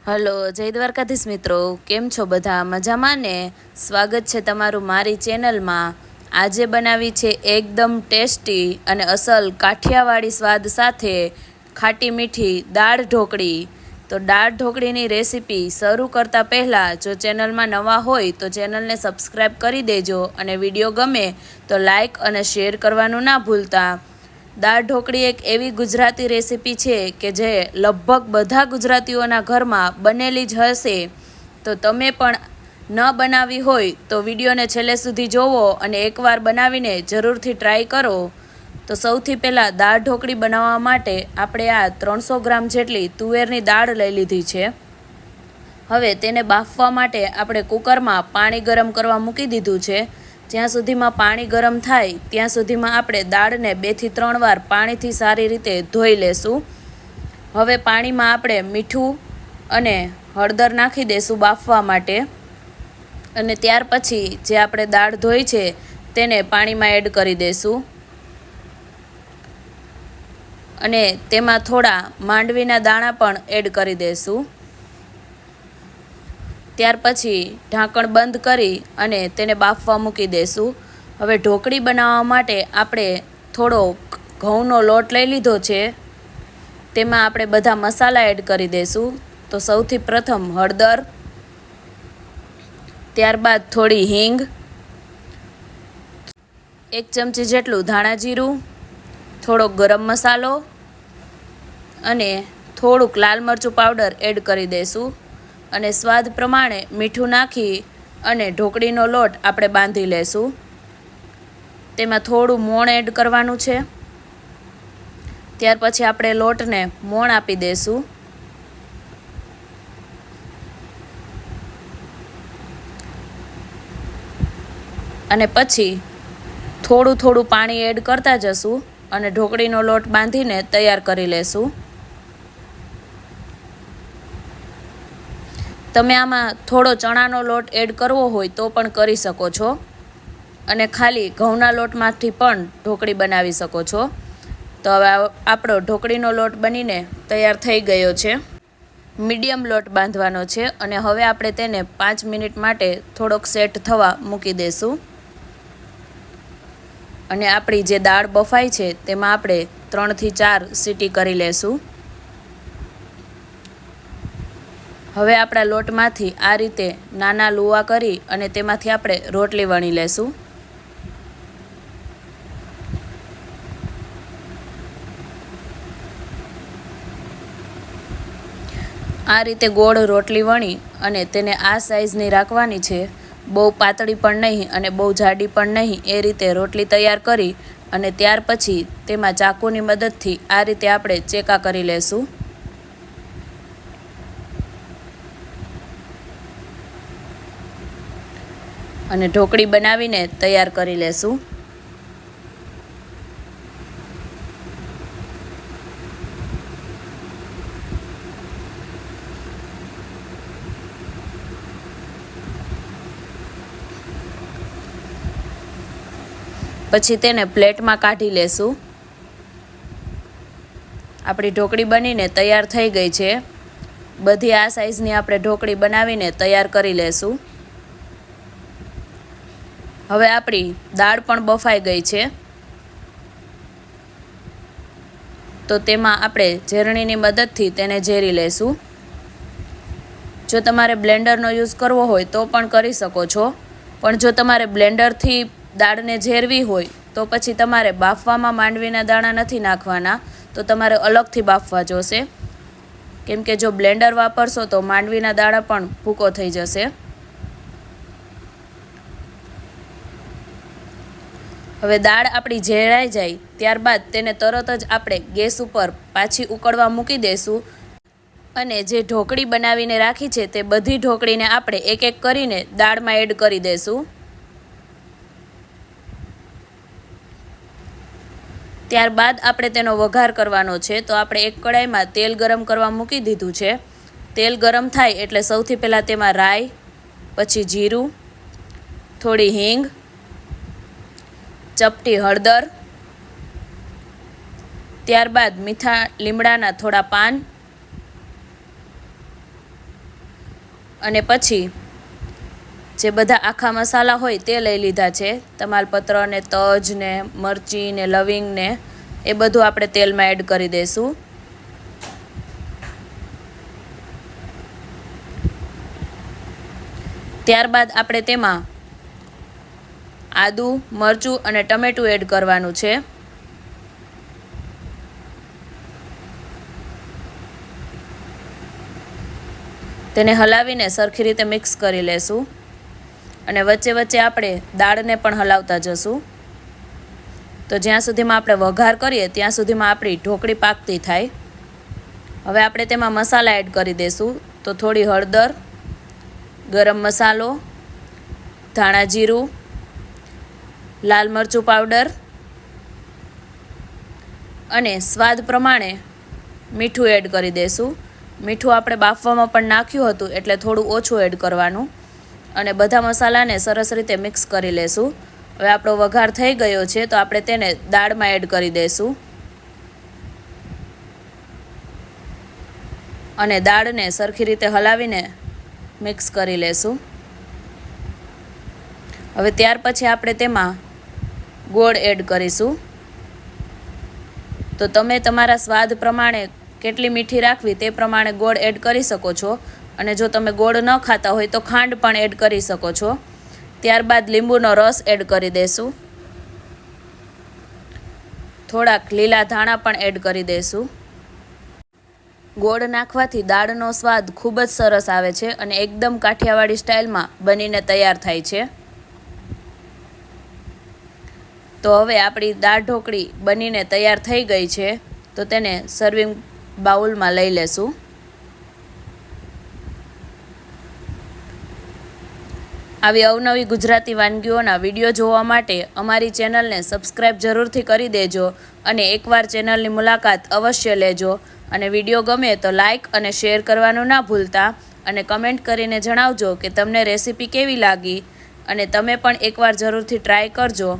Hello, જય દ્વારકાધીશ મિત્રો. કેમ છો બધા? મજામાં ને? સ્વાગત છે તમારું મારી ચેનલમાં. આજે બનાવી છે એકદમ ટેસ્ટી અને અસલ કાઠિયાવાડી સ્વાદ સાથે ખાટી મીઠી દાળ ઢોકળી. તો દાળ ઢોકળીની રેસીપી શરૂ કરતાં પહેલાં જો ચેનલમાં નવા હોય તો ચેનલને સબસ્ક્રાઈબ કરી દેજો અને વિડીયો ગમે તો લાઈક અને શેર કરવાનું ના ભૂલતા. દાળ ઢોકળી એક એવી ગુજરાતી રેસીપી છે કે જે લગભગ બધા ગુજરાતીઓના ઘરમાં બનેલી જ હશે. તો તમે પણ ન બનાવી હોય તો વિડીયોને છેલ્લે સુધી જોવો અને એકવાર બનાવીને જરૂરથી ટ્રાય કરો. તો સૌથી પહેલાં દાળ ઢોકળી બનાવવા માટે આપણે આ 300 ગ્રામ જેટલી તુવેરની દાળ લઈ લીધી છે. હવે તેને બાફવા માટે આપણે કુકરમાં પાણી ગરમ કરવા મૂકી દીધું છે. જ્યાં સુધીમાં પાણી ગરમ થાય ત્યાં સુધીમાં આપણે દાળને 2 થી 3 વાર પાણીથી સારી રીતે ધોઈ લેશું. હવે પાણીમાં આપણે મીઠું અને હળદર નાખી દઈશું બાફવા માટે. અને ત્યાર પછી જે આપણે દાળ ધોઈ છે તેને પાણીમાં એડ કરી દઈશું. અને તેમાં થોડા માંડવીના દાણા પણ એડ કરી દઈશું. ત્યાર પછી ઢાંકણ બંધ કરી અને તેને બાફવા મૂકી દઈશું. હવે ઢોકળી બનાવવા માટે આપણે થોડો ઘઉંનો લોટ લઈ લીધો છે. તેમાં આપણે બધા મસાલા એડ કરી દઈશું. તો સૌથી પ્રથમ હળદર, ત્યારબાદ થોડી હિંગ, 1 ચમચી જેટલું ધાણા જીરું, થોડો ગરમ મસાલો અને થોડુંક લાલ મરચું પાવડર એડ કરી દઈશું. અને સ્વાદ પ્રમાણે મીઠું નાખી અને ઢોકળીનો લોટ આપણે બાંધી લેશું. તેમાં થોડું મોણ એડ કરવાનું છે. ત્યાર પછી આપણે લોટને મોણ આપી દઈશું. અને પછી થોડું થોડું પાણી એડ કરતા જશું અને ઢોકળીનો લોટ બાંધીને તૈયાર કરી લેશું. તમે આમાં થોડો ચણાનો લોટ એડ કરવો હોય તો પણ કરી શકો છો. અને ખાલી ઘઉંના લોટમાંથી પણ ઢોકળી બનાવી શકો છો. તો હવે આપણો ઢોકળીનો લોટ બનીને તૈયાર થઈ ગયો છે. મીડિયમ લોટ બાંધવાનો છે અને હવે આપણે તેને 5 મિનિટ માટે થોડોક સેટ થવા મૂકી દઈશું. અને આપણી જે દાળ બફાઈ છે તેમાં આપણે 3 થી 4 સીટી કરી લેશું. હવે આપણા લોટમાંથી આ રીતે નાના લુવા કરી અને તેમાંથી આપણે રોટલી વણી લેશું. આ રીતે ગોળ રોટલી વણી અને તેને આ સાઈઝની રાખવાની છે. બહુ પાતળી પણ નહીં અને બહુ જાડી પણ નહીં. એ રીતે રોટલી તૈયાર કરી અને ત્યાર પછી તેમાં ચાકુની મદદથી આ રીતે આપણે ચેકા કરી લેશું. અને ઢોકળી બનાવીને તૈયાર કરી લેશું. પછી તેને પ્લેટમાં કાઢી લેશું. આપણી ઢોકળી બનીને તૈયાર થઈ ગઈ છે. બધી આ સાઈઝની આપણે ઢોકળી બનાવીને તૈયાર કરી લેશું. હવે આપણી દાળ પણ બફાઈ ગઈ છે. તો તેમાં આપણે ઝેરણીની મદદથી તેને ઝેરી લેશું. જો તમારે બ્લેન્ડરનો યુઝ કરવો હોય તો પણ કરી શકો છો. પણ જો તમારે બ્લેન્ડરથી દાળને ઝેરવી હોય તો પછી તમારે બાફવામાં માંડવીના દાણા નથી નાખવાના. તો તમારે અલગથી બાફવા જોશે. કેમ કે જો બ્લેન્ડર વાપરશો તો માંડવીના દાણા પણ ભૂકો થઈ જશે. હવે દાળ આપણી ઝેરાઈ જાય ત્યારબાદ તેને તરત જ આપણે ગેસ ઉપર પાછી ઉકળવા મૂકી દઈશું. અને જે ઢોકળી બનાવીને રાખી છે તે બધી ઢોકળીને આપણે એક એક કરીને દાળમાં એડ કરી દઈશું. ત્યારબાદ આપણે તેનો વઘાર કરવાનો છે. તો આપણે એક કડાઈમાં તેલ ગરમ કરવા મૂકી દીધું છે. તેલ ગરમ થાય એટલે સૌથી પહેલાં તેમાં રાઈ, પછી જીરું, થોડી હિંગ, ચપટી હળદર, ત્યારબાદ મીઠા લીમડાના થોડા પાન, અને પછી જે બધા આખા મસાલા હોય તે લઈ લીધા છે, તમાલપત્ર ને તજ ને મરચી ને લવિંગ ને એ બધું આપણે તેલમાં એડ કરી દઈશું. ત્યારબાદ આપણે તેમાં આદુ, મરચું અને ટમેટું એડ કરવાનું છે. તેને હલાવીને સરખી રીતે મિક્સ કરી લેશું અને વચ્ચે વચ્ચે આપણે દાળને પણ હલાવતા જશું. તો જ્યાં સુધીમાં આપણે વઘાર કરીએ ત્યાં સુધીમાં આપણી ઢોકળી પાકતી થાય. હવે આપણે તેમાં મસાલા એડ કરી દઈશું. તો થોડી હળદર, ગરમ મસાલો, ધાણા જીરું, લાલ મરચું પાવડર અને સ્વાદ પ્રમાણે મીઠું એડ કરી દઈશું. મીઠું આપણે બાફવામાં પણ નાખ્યું હતું એટલે થોડું ઓછું એડ કરવાનું અને બધા મસાલાને સરસ રીતે મિક્સ કરી લેશું. હવે આપણો વઘાર થઈ ગયો છે તો આપણે તેને દાળમાં એડ કરી દઈશું અને દાળને સરખી રીતે હલાવીને મિક્સ કરી લેશું. હવે ત્યાર પછી આપણે તેમાં ગોળ એડ કરીશું. તો તમે તમારા સ્વાદ પ્રમાણે કેટલી મીઠી રાખવી તે પ્રમાણે ગોળ એડ કરી શકો છો અને જો તમે ગોળ ન ખાતા હોય તો ખાંડ પણ એડ કરી શકો છો. ત્યારબાદ લીંબુનો રસ એડ કરી દઈશું. થોડાક લીલા ધાણા પણ એડ કરી દઈશું. ગોળ નાખવાથી દાળનો સ્વાદ ખૂબ જ સરસ આવે છે અને એકદમ કાઠિયાવાડી સ્ટાઇલમાં બનીને તૈયાર થાય છે. તો હવે આપણી દાળ ઢોકળી બનીને તૈયાર થઈ ગઈ છે. તો તેને સર્વિંગ બાઉલમાં લઈ લેશું. આવી અવનવી ગુજરાતી વાનગીઓના વિડીયો જોવા માટે અમારી ચેનલને સબસ્ક્રાઈબ જરૂરથી કરી દેજો અને એકવાર ચેનલની મુલાકાત અવશ્ય લેજો. અને વિડીયો ગમે તો લાઈક અને શેર કરવાનું ના ભૂલતા અને કમેન્ટ કરીને જણાવજો કે તમને રેસીપી કેવી લાગી અને તમે પણ એકવાર જરૂરથી ટ્રાય કરજો.